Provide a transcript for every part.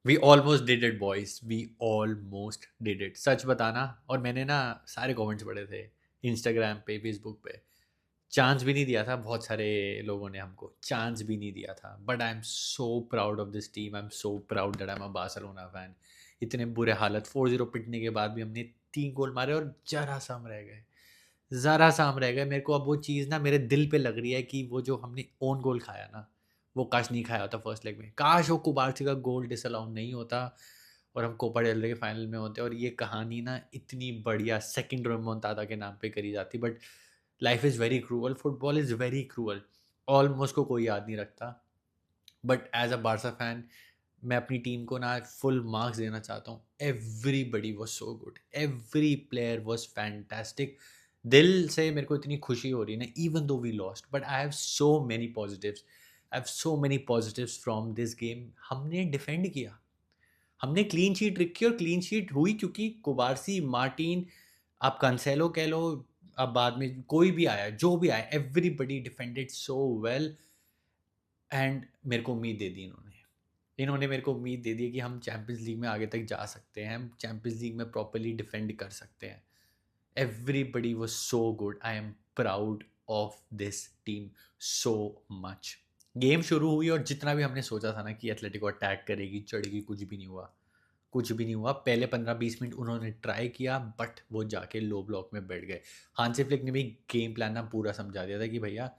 We almost did it boys, we almost did it. सच बताना, और मैंने ना सारे कमेंट्स पढ़े थे इंस्टाग्राम पे, फेसबुक पे। चांस भी नहीं दिया था, बहुत सारे लोगों ने हमको चांस भी नहीं दिया था। But I am so proud of this team, I am so proud that I am a Barcelona fan. इतने बुरे हालत, 4-0 पिटने के बाद भी हमने 3 गोल मारे और जरा सा हम रह गए, ज़रा सा हम रह गए। मेरे को अब वो चीज़ ना मेरे दिल पे लग रही है कि वो जो हमने ओन गोल खाया ना, वो काश नहीं खाया होता फर्स्ट लेग में। काश वो कुबारसी का गोल डिसअलाउ नहीं होता और हम कोपा डेल रे के फाइनल में होते, और ये कहानी ना इतनी बढ़िया सेकंड रिमोंटाडा के नाम पे करी जाती। But life is very cruel, football is very cruel. Almost को कोई याद नहीं रखता। But as a Barca fan, मैं अपनी टीम को ना फुल मार्क्स देना चाहता हूँ। Everybody was so good, every player was fantastic. दिल से मेरे को इतनी खुशी हो रही है ना, even though we lost, but I have so many positives, I have so many positives from this game. हमने डिफेंड किया, हमने क्लीन शीट रखी, और क्लीन शीट हुई क्योंकि कुबारसी, मार्टिन, आप कंसेलो कह लो, अब बाद में कोई भी आया, जो भी आया, everybody defended so well. And मेरे को उम्मीद दे दी इन्होंने। इन्होंने मेरे को उम्मीद दे दी है कि हम चैंपियंस लीग में आगे तक जा सकते हैं, हम चैंपियंस लीग में प्रॉपर्ली डिफेंड कर सकते हैं। Everybody was so good, I am proud of this team so much. Game शुरू हुई और जितना भी हमने सोचा था ना कि एथलेटिको अटैक करेगी, चढ़ेगी, कुछ भी नहीं हुआ। कुछ भी नहीं हुआ। पहले 15-20 मिनट उन्होंने ट्राई किया, बट वो जाके लो ब्लॉक में बैठ गए। हांसी फ्लिक ने भी गेम प्लान ना पूरा समझा दिया था कि भैया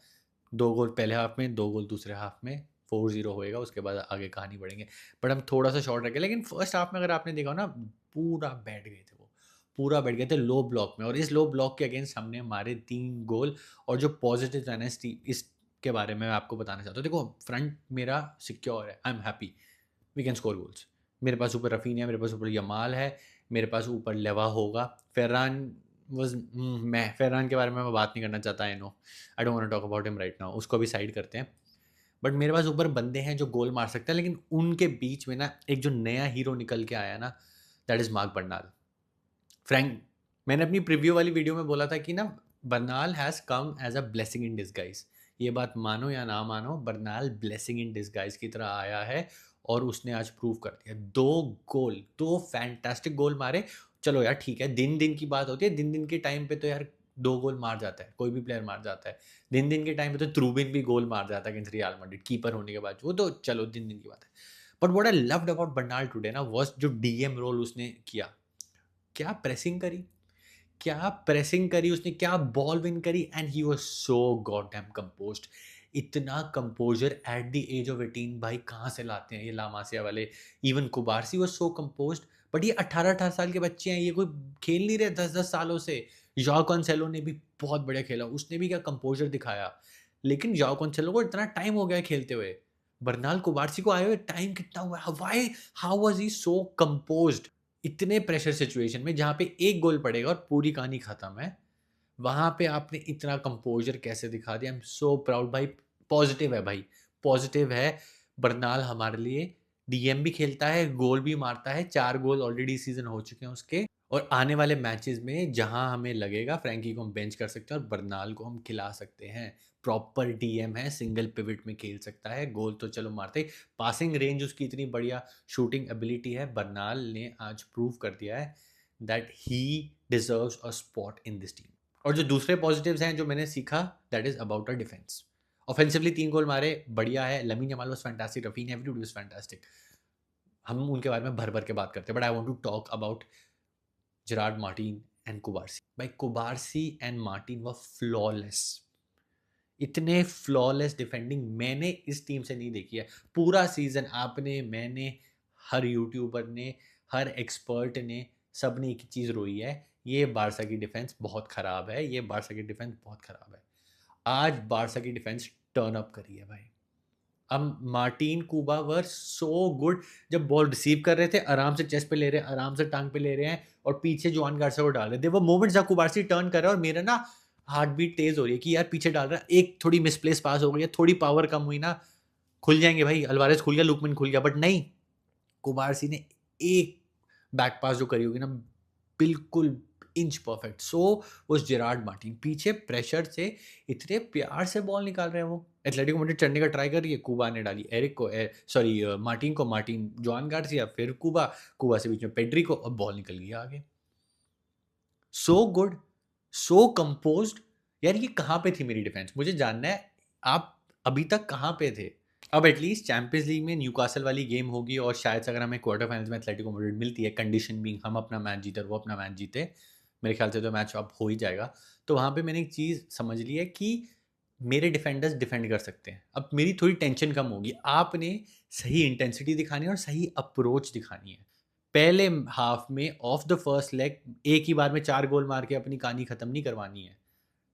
2 गोल पहले हाफ में, 2 गोल दूसरे हाफ में, 4-0 होएगा, उसके बाद आगे कहानी बढ़ेंगे। बट हम थोड़ा सा शॉर्ट रखे, लेकिन फर्स्ट हाफ में अगर आपने देखा हो ना, पूरा बैठ गए थे वो, पूरा बैठ गए थे लो ब्लॉक में, और इस लो ब्लॉक के अगेंस्ट हमने मारे 3 गोल। और जो पॉजिटिव है ना इसके बारे में मैं आपको बताना चाहता हूँ। देखो, फ्रंट मेरा सिक्योर है, I am happy, we can score goals. मेरे पास ऊपर रफीन है, मेरे पास ऊपर यमाल है, मेरे पास ऊपर लेवा होगा। फेरान वाज, मैं फेरान के बारे में मैं बात नहीं करना चाहता, I know, I don't want to talk about him right now, उसको भी साइड करते हैं। बट मेरे पास ऊपर बंदे हैं जो गोल मार सकते हैं, लेकिन उनके बीच में ना एक जो नया हीरो निकल के आया ना, that is mark Bernal. Frank, मैंने अपनी प्रीव्यू वाली वीडियो में बोला था कि ना, Bernal has come as a blessing in disguise. ये बात मानो या ना मानो, बर्नाल ब्लेसिंग इन डिसगाइज की तरह आया है, और उसने आज प्रूव कर दिया। 2 गोल, 2 फैंटास्टिक गोल मारे। चलो यार ठीक है, दिन दिन की बात होती है, दिन दिन के टाइम पे तो यार 2 गोल मार जाता है, कोई भी प्लेयर मार जाता है। दिन दिन के टाइम पे तो त्रूबिन भी गोल मार जाता है अगेंस्ट रियल मैड्रिड, कीपर होने के बाद, वो तो चलो दिन दिन की बात है। But what I loved about Bernal today ना वाज जो डीएम रोल उसने किया। क्या प्रेसिंग करी, क्या प्रेसिंग करी उसने, क्या बॉल विन करी, and he was so goddamn composed. इतना composer at the age of 18 भाई कहाँ से लाते हैं ये लामासिया वाले। Even Cubarsi was so composed. But ये 18-18 साल के बच्चे हैं, ये कोई खेल नहीं रहे 10-10 सालों से। जॉ कॉन्सेलो ने भी बहुत बढ़िया खेला, उसने भी क्या कंपोजर दिखाया। लेकिन जॉ कॉन्सेलो को इतना टाइम हो गया है खेलते हुए, बर्नाल कुबारसी को आए हुए टाइम कितना हुआ है? Why, how was he so composed इतने प्रेशर सिचुएशन में, जहाँ पे 1 गोल पड़ेगा और पूरी कहानी खत्म है, वहाँ पे आपने इतना कंपोज़र कैसे दिखा दिया। आई एम सो प्राउड भाई। पॉज़िटिव है भाई, पॉज़िटिव है। बर्नाल हमारे लिए डीएम भी खेलता है, गोल भी मारता है, 4 गोल ऑलरेडी इस सीज़न हो चुके हैं उसके। और आने वाले मैचेज़ में जहाँ हमें लगेगा फ्रैंकी को हम बेंच कर सकते हैं और बर्नाल को हम खिला सकते हैं। प्रॉपर डीएम है, सिंगल पिवट में खेल सकता है, गोल तो चलो मारते ही, पासिंग रेंज उसकी इतनी बढ़िया, शूटिंग एबिलिटी है। बर्नाल ने आज प्रूव कर दिया है that he deserves a spot in this team. और जो दूसरे पॉजिटिव्स हैं जो मैंने सीखा, that is about a defence. Offensively 3 गोल मारे, बढ़िया है। Lamin Yamal was fantastic, ruffian everybody was fantastic. हम उनके बारे में भर भर के बात करते हैं, but I want to talk about Gerard Martin and Cubarsi. भाई Cubarsi and Martin were flawless, इतने फ्लॉलेस डिफेंडिंग मैंने इस टीम से नहीं देखी है पूरा सीजन। आपने, मैंने, हर यूट्यूबर ने, हर एक्सपर्ट ने, सब ने एक ही चीज़ रोई है, ये बारसा की डिफेंस बहुत ख़राब है, ये बारसा की डिफेंस बहुत ख़राब है। आज बारसा की डिफेंस टर्न अप करी है भाई। अब मार्टिन, कुबा वर सो गुड। जब बॉल रिसीव कर रहे थे, आराम से चेस्ट पे ले रहे हैं, आराम से टांग पे ले रहे हैं, और पीछे जोआन गार्सिया को डाल रहे थे। वो मोमेंट जब कुबारसी टर्न कर रहा है और मेरा ना हार्ट बीट तेज हो रही है कि यार पीछे डाल रहा है, एक थोड़ी मिसप्लेस पास हो गई है, थोड़ी पावर कम हुई ना, खुल जाएंगे भाई। अल्वारेज खुल गया, लुकमन खुल गया, बट नहीं, कुबारसी ने एक बैक पास जो करी होगी ना, बिल्कुल इंच परफेक्ट। सो वो जेरार्ड मार्टिन पीछे प्रेशर से इतने प्यार से बॉल निकाल रहे हैं। वो एथलेटिको मैड्रिड चढ़ने का ट्राई कर रही है, कुबा ने डाली एरिक को, सॉरी मार्टिन को, मार्टिन जॉन गार्सिया, फिर कुबा, कुबा से बीच में पेड्री को, अब बॉल निकल गया आगे। सो गुड, सो कंपोज्ड। यार ये कहाँ पे थी मेरी डिफेंस, मुझे जानना है आप अभी तक कहाँ पे थे। अब एटलीस्ट चैंपियंस लीग में न्यूकासल वाली गेम होगी और शायद से अगर हमें क्वार्टर फाइनल्स में एथलेटिको मैड्रिड मिलती है, कंडीशन भी हम अपना मैच जीते और वो अपना मैच जीते, मेरे ख्याल से तो मैच अब हो ही जाएगा। तो वहाँ पे मैंने एक चीज़ समझ ली है कि मेरे डिफेंडर्स डिफेंड कर सकते हैं। अब मेरी थोड़ी टेंशन कम होगी, आपने सही इंटेंसिटी दिखानी है और सही अप्रोच दिखानी है। पहले हाफ में ऑफ द फर्स्ट लेग एक ही बार में 4 गोल मार के अपनी कहानी खत्म नहीं करवानी है।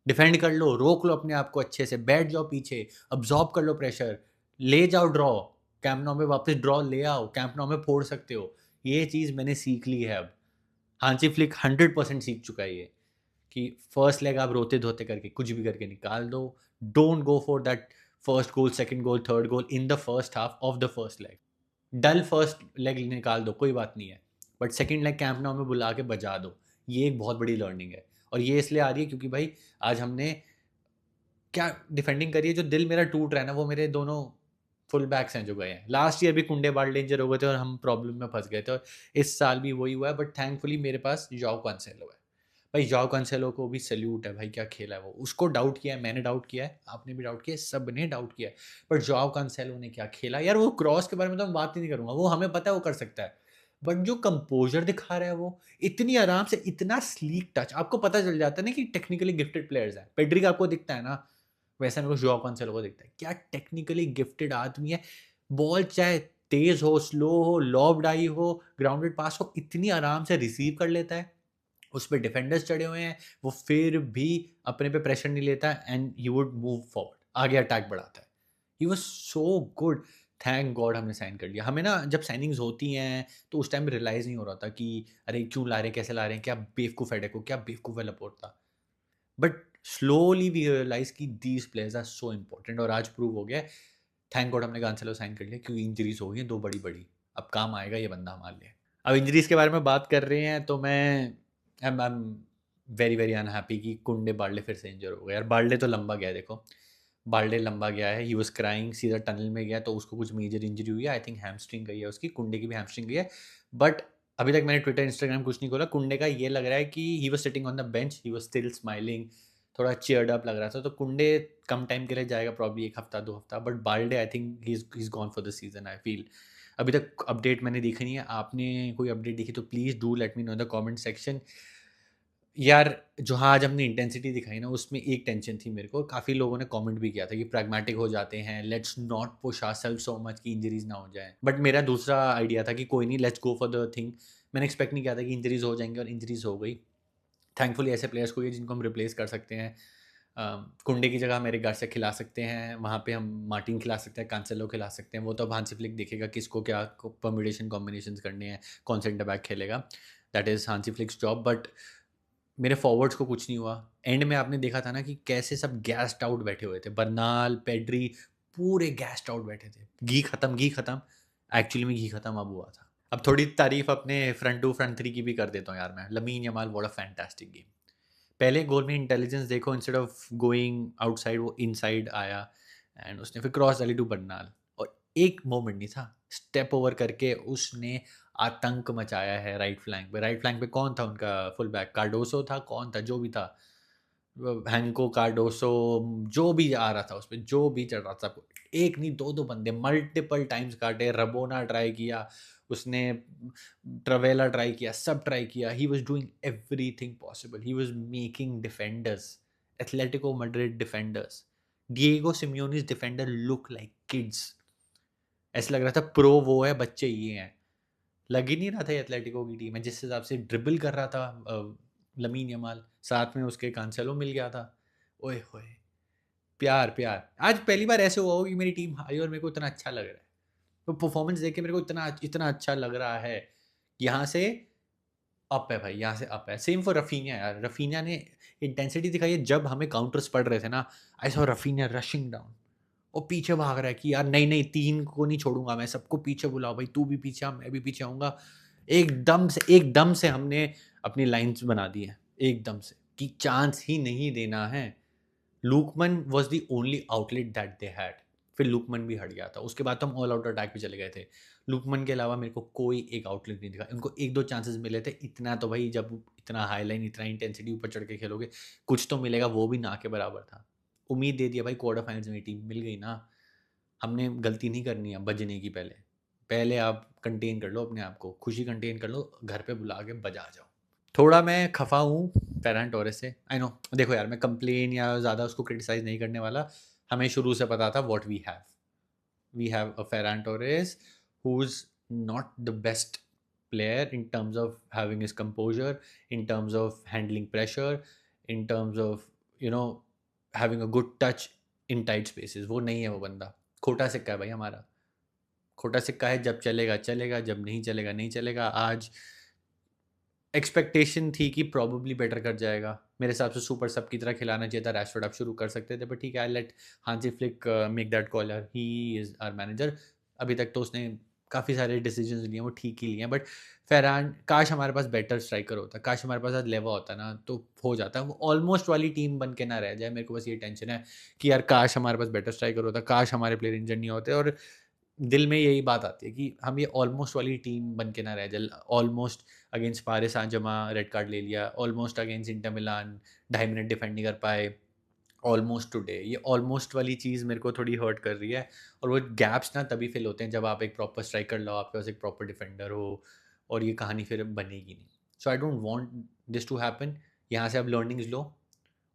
डिफेंड कर लो, रोक लो अपने आप को अच्छे से, बैठ जाओ पीछे, अब्जॉर्ब कर लो प्रेशर, ले जाओ ड्रॉ, कैंप नाउ में वापस ड्रॉ ले आओ, कैंप नाउ में फोड़ सकते हो। ये चीज़ मैंने सीख ली है अब। हांसी फ्लिक 100% सीख चुका है ये, कि फर्स्ट लेग आप रोते धोते करके कुछ भी करके निकाल दो। Don't go for that first goal, second goal, third goal in the first half of the first leg. Dull first leg निकाल दो, कोई बात नहीं है, but second leg Camp Nou में बुला के बजा दो। ये एक बहुत बड़ी लर्निंग है, और ये इसलिए आ रही है क्योंकि भाई आज हमने क्या डिफेंडिंग करी है। जो दिल मेरा टूट रहा है ना, वो मेरे दोनों फुल बैक्स हैं जो गए हैं। लास्ट ईयर भी कुंडे बाल्डे इंजर हो गए थे और हम प्रॉब्लम में फंस गए थे, और इस साल भी वही हुआ है। बट थैंकफुली मेरे पास जॉव कैंसेलो है। भाई जॉव कैंसेलो को भी सल्यूट है भाई, क्या खेला है वो। उसको डाउट किया है, मैंने डाउट किया है, आपने भी डाउट किया है, सब ने डाउट किया है, पर जॉव कैंसेलो ने क्या खेला यार। वो क्रॉस के बारे में तो मैं बात ही नहीं करूंगा, वो हमें पता है वो कर सकता है, बट जो कंपोजर दिखा रहा है वो, इतनी आराम से, इतना स्लीक टच, आपको पता चल जाता है ना कि टेक्निकली गिफ्टेड प्लेयर्स हैं। पेड्री का आपको दिखता है ना, वैसा मेरे को जॉव कैंसेलो को दिखता है, क्या टेक्निकली गिफ्टेड आदमी है। बॉल चाहे तेज हो, स्लो हो, लॉब्ड आई हो, ग्राउंडेड पास हो, इतनी आराम से रिसीव कर लेता है। उस पे डिफेंडर्स चढ़े हुए हैं, वो फिर भी अपने पे प्रेशर नहीं लेता, and he would move forward, आगे अटैक बढ़ाता है। ही was so good. Thank God हमने साइन कर लिया। हमें ना जब साइनिंग्स होती हैं तो उस टाइम रियलाइज़ नहीं हो रहा था कि अरे क्यों ला रहे हैं, कैसे ला रहे हैं, क्या बेवकूफ़ हेडेक हो, क्या बेवकूफ़ है Laporta. But slowly we realise कि these players are so important, और आज प्रूव हो गया। थैंक गॉड हमने गांसेलो साइन कर लिया, क्योंकि इंजरीज हो गई हैं दो बड़ी बड़ी, अब काम आएगा ये बंदा हमारे लिए। अब इंजरीज के बारे में बात कर रहे हैं तो मैं आई एम वेरी वेरी अनहैप्पी कि कुंडे बाल्डे फिर से इंजर हो गया यार। बाल्डे तो लंबा गया है, देखो बाल्डे लंबा गया है, ही वाज क्राइंग, सीधा टनल में गया तो उसको कुछ मेजर इंजरी हुई है। आई थिंक हैमस्ट्रिंग गई है उसकी, कुंडे की भी हैमस्ट्रिंग गई है। बट अभी तक मैंने ट्विटर इंस्टाग्राम कुछ नहीं खोला। कुंडे का ये लग रहा है कि he was sitting on the bench, he was still smiling, थोड़ा चीयर्ड अप लग रहा था। तो कुंडे कम टाइम के लिए जाएगा, प्रॉब्ली एक हफ्ता दो हफ्ता, but Balde I think he is gone for the season I feel. अभी तक अपडेट मैंने देखी नहीं है, आपने कोई अपडेट देखी तो please do let me know in the comment section. यार जो हाँ आज हमने इंटेंसिटी दिखाई ना, उसमें एक टेंशन थी मेरे को। काफ़ी लोगों ने कमेंट भी किया था कि प्रैग्मेटिक हो जाते हैं, let's not push ourself so much कि इंजरीज ना हो जाए। बट मेरा दूसरा आइडिया था कि कोई नहीं, let's go for the thing. मैंने एक्सपेक्ट नहीं किया था कि इंजरीज हो जाएंगे, और इंजरीज हो गई। थैंकफुली ऐसे प्लेयर्स को ये जिनको हम रिप्लेस कर सकते हैं। कुंडे की जगह मेरे घर से खिला सकते हैं, वहाँ पे हम मार्टिन खिला सकते हैं, कैंसेलो खिला सकते हैं। वो तो अब हांसी फ्लिक देखेगा किसको क्या परम्यूटेशन कॉम्बिनेशंस करने हैं, कौन सेंटर बैक खेलेगा, that is Hansi flix job. But मेरे फॉरवर्ड्स को कुछ नहीं हुआ। एंड में आपने देखा था ना कि कैसे सब गैस्ड आउट बैठे हुए थे, बर्नाल, पेड्री, पूरे गैस्ड आउट बैठे थे। घी खत्म, घी खत्म, एक्चुअली में घी खत्म अब हुआ था। अब थोड़ी तारीफ अपने फ्रंट टू फ्रंट थ्री की भी कर देता हूँ यार मैं। Lamin Yamal what a fantastic game. पहले गोल में इंटेलिजेंस देखो, इंस्टेड ऑफ गोइंग आउटसाइड वो इनसाइड आया, एंड उसने फिर क्रॉस डाली टू बर्नाल, और एक मोमेंट नहीं था, स्टेप ओवर करके उसने आतंक मचाया है राइट फ्लैंक पे। राइट फ्लैंक पे कौन था उनका फुल बैक, कार्डोसो था, कौन था जो भी था, हैंको कार्डोसो, जो भी आ रहा था उस पर, जो भी चढ़ रहा था, एक नहीं दो दो बंदे मल्टीपल टाइम्स काटे। रबोना ट्राई किया उसने, ट्रवेला ट्राई किया, सब ट्राई किया। He was doing everything possible, he was making defenders, Atletico Madrid defenders, Diego Simeone's defender look like kids. ऐसा लग रहा था प्रो वो है, बच्चे ये हैं। लग ही नहीं रहा था एथलेटिको की टीम है, जिस हिसाब से ड्रिबल कर रहा था लमीन यमाल, साथ में उसके कांसेलो मिल गया था। ओए होए, प्यार प्यार। आज पहली बार ऐसे हुआ हो कि मेरी टीम हारी और मेरे को इतना अच्छा लग रहा है। तो परफॉर्मेंस देख के मेरे को इतना इतना अच्छा लग रहा है। यहाँ से अप है भाई, यहाँ से अप है। सेम फॉर रफीनिया यार, रफीनिया ने इंटेंसिटी दिखाई है। जब हमें काउंटर्स पड़ रहे थे ना, I saw Raphinha rushing down, वो पीछे भाग रहा है कि यार नहीं नहीं, तीन को नहीं छोड़ूंगा मैं, सबको पीछे बुलाओ भाई, तू भी पीछे आ, मैं भी पीछे आऊंगा। एकदम से हमने अपनी लाइंस बना दी है। एकदम से कि चांस ही नहीं देना है। Lookman was the only outlet that they had. फिर लुकमन भी हट गया था, उसके बाद तो हम ऑल आउट अटैक पे चले गए थे। लुकमन के अलावा मेरे को कोई एक आउटलेट नहीं दिखा। उनको एक दो चांसेस मिले थे, इतना तो भाई जब इतना हाई लाइन इतना इंटेंसिटी ऊपर चढ़ के खेलोगे कुछ तो मिलेगा, वो भी ना के बराबर था। उम्मीद दे दिया भाई, क्वार्टर फाइनल्स में टीम मिल गई ना, हमने गलती नहीं करनी है बजने की। पहले पहले आप कंटेन कर लो अपने आप को, खुशी कंटेन कर लो, घर पे बुला के बजा जाओ। थोड़ा मैं खफा हूँ फेरान टोरेस से, आई नो। देखो यार, मैं कंप्लेन या ज़्यादा उसको क्रिटिसाइज नहीं करने वाला। हमें शुरू से पता था what we have a Ferran Torres who is not the best player in terms of having his composure, in terms of handling pressure, in terms of you know having a good touch in tight spaces। वो नहीं है वो बंदा। खोटा सिक्का है भाई हमारा। खोटा सिक्का है, जब चलेगा चलेगा, जब नहीं चलेगा नहीं चलेगा। आज एक्सपेक्टेशन थी कि प्रॉब्ली बेटर कर जाएगा, मेरे हिसाब से सुपर सब की तरह खिलाना चाहिए था। रैशफोर्ड आप शुरू कर सकते थे, बट ठीक है, I let Hansi Flick make that call यार, ही इज़ आवर मैनेजर। अभी तक तो उसने काफ़ी सारे डिसीजंस लिए हैं, वो ठीक ही लिए हैं। बट फरहान, काश हमारे पास बेटर स्ट्राइकर होता, काश हमारे पास आज लेवा होता ना, तो हो जाता। वो ऑलमोस्ट वाली टीम बन के ना रह जाए। मेरे को बस ये टेंशन है कि यार काश हमारे पास बेटर स्ट्राइकर होता, काश हमारे प्लेयर इंजर नहीं होते। और दिल में यही बात आती है कि हम ये ऑलमोस्ट वाली टीम बन के ना रह जाए। ऑलमोस्ट अगेंस्ट पारिस सां जमा रेड कार्ड ले लिया, almost against Inter Milan 2.5 minute defend नहीं कर पाए, ऑलमोस्ट टुडे। ये ऑलमोस्ट वाली चीज़ मेरे को थोड़ी हर्ट कर रही है। और वो गैप्स ना तभी फिल होते हैं जब आप एक प्रॉपर स्ट्राइकर लो, आपके पास एक प्रॉपर डिफेंडर हो, और ये कहानी फिर बनेगी नहीं। So I don't want this to happen. यहाँ से आप लर्निंग्स लो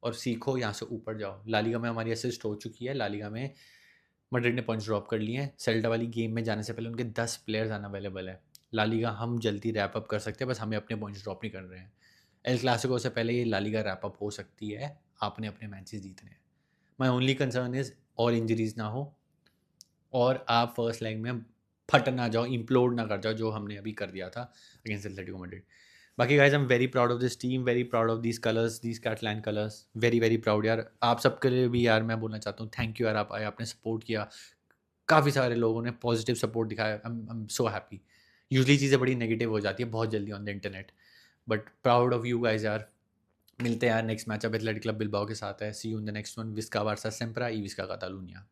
और सीखो, यहाँ से ऊपर जाओ। लालिगा में हमारी असिस्ट हो चुकी है, लालिगा में मैड्रिड ने पॉइंट्स ड्रॉप कर लिए हैं। सेल्टा वाली गेम में जाने से पहले उनके 10 प्लेयर्स अनअवेलेबल है। ला लीगा हम जल्दी रैप अप कर सकते हैं, बस हमें अपने पॉइंट्स ड्रॉप नहीं कर रहे हैं। एल क्लासिको से पहले ये ला लीगा रैप अप हो सकती है, आपने अपने मैचेस जीतने हैं। माई ओनली कंसर्न इज़ और इंजरीज ना हो और आप फर्स्ट लेग में फट ना जाओ, इम्प्लोड ना कर जाओ, जो हमने अभी कर दिया था अगेंस्ट एटलेटिको मैड्रिड। बाकी guys I am very proud of this team, very proud of these colours, these Catalan colours. Very very proud यार। आप सबके लिए भी यार मैं बोलना चाहता हूँ थैंक यू यार, आप आए, आपने सपोर्ट किया। काफ़ी सारे लोगों ने पॉजिटिव सपोर्ट दिखाया। I am so happy. Usually चीज़ें बड़ी नेगेटिव हो जाती है बहुत जल्दी on the internet, but proud of you guys यार। मिलते हैं यार next matchup Athletic Club Bilbao के साथ है। See you in the next one. विस्का बारसा सेम्परा, ई विस्का कातालूनिया।